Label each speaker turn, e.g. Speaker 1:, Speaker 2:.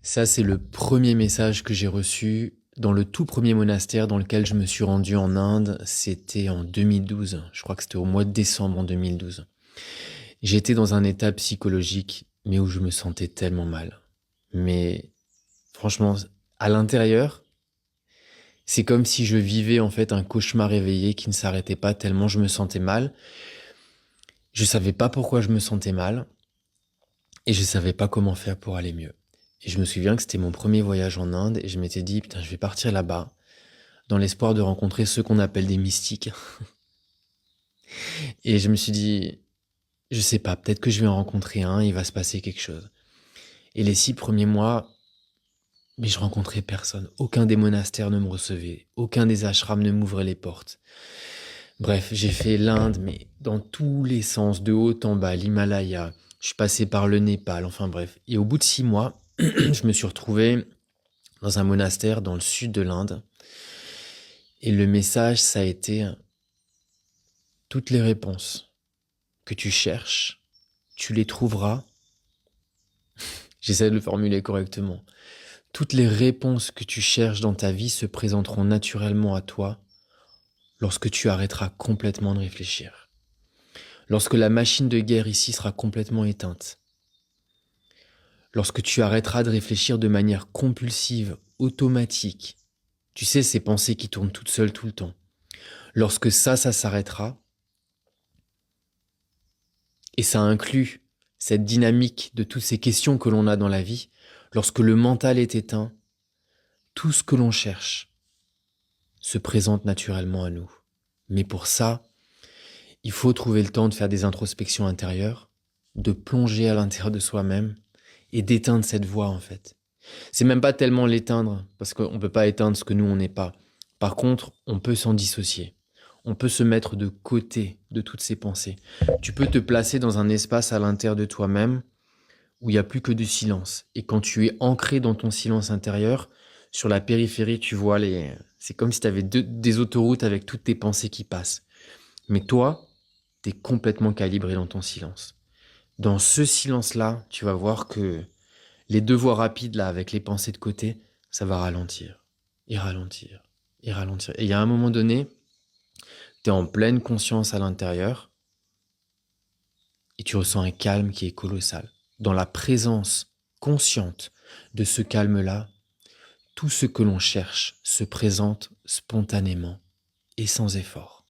Speaker 1: Ça, c'est le premier message que j'ai reçu dans le tout premier monastère dans lequel je me suis rendu en Inde. C'était en 2012. Je crois que c'était au mois de décembre en 2012. J'étais dans un état psychologique, mais où je me sentais tellement mal. Mais franchement, à l'intérieur, c'est comme si je vivais en fait un cauchemar éveillé qui ne s'arrêtait pas tellement je me sentais mal. Je savais pas pourquoi je me sentais mal et je savais pas comment faire pour aller mieux. Et je me souviens que c'était mon premier voyage en Inde et je m'étais dit, putain, je vais partir là-bas dans l'espoir de rencontrer ceux qu'on appelle des mystiques. Et je me suis dit, je sais pas, peut-être que je vais en rencontrer un, il va se passer quelque chose. Et les 6 premiers mois, mais je rencontrais personne. Aucun des monastères ne me recevait. Aucun des ashrams ne m'ouvrait les portes. Bref, j'ai fait l'Inde, mais dans tous les sens, de haut en bas, l'Himalaya. Je suis passé par le Népal, enfin bref. Et au bout de 6 mois, je me suis retrouvé dans un monastère dans le sud de l'Inde. Et le message, ça a été toutes les réponses que tu cherches, tu les trouveras. J'essaie de le formuler correctement. Toutes les réponses que tu cherches dans ta vie se présenteront naturellement à toi lorsque tu arrêteras complètement de réfléchir. Lorsque la machine de guerre ici sera complètement éteinte. Lorsque tu arrêteras de réfléchir de manière compulsive, automatique. Tu sais, ces pensées qui tournent toutes seules tout le temps. Lorsque ça s'arrêtera, et ça inclut cette dynamique de toutes ces questions que l'on a dans la vie, lorsque le mental est éteint, tout ce que l'on cherche se présente naturellement à nous. Mais pour ça, il faut trouver le temps de faire des introspections intérieures, de plonger à l'intérieur de soi-même et d'éteindre cette voix en fait. C'est même pas tellement l'éteindre, parce qu'on ne peut pas éteindre ce que nous on n'est pas. Par contre, on peut s'en dissocier. On peut se mettre de côté de toutes ces pensées. Tu peux te placer dans un espace à l'intérieur de toi-même où il n'y a plus que du silence. Et quand tu es ancré dans ton silence intérieur, sur la périphérie, tu vois les... C'est comme si tu avais des autoroutes avec toutes tes pensées qui passent. Mais toi, tu es complètement calibré dans ton silence. Dans ce silence-là, tu vas voir que les deux voies rapides, là, avec les pensées de côté, ça va ralentir, et ralentir, et ralentir. Et il y a un moment donné, tu es en pleine conscience à l'intérieur, et tu ressens un calme qui est colossal. Dans la présence consciente de ce calme-là, tout ce que l'on cherche se présente spontanément et sans effort.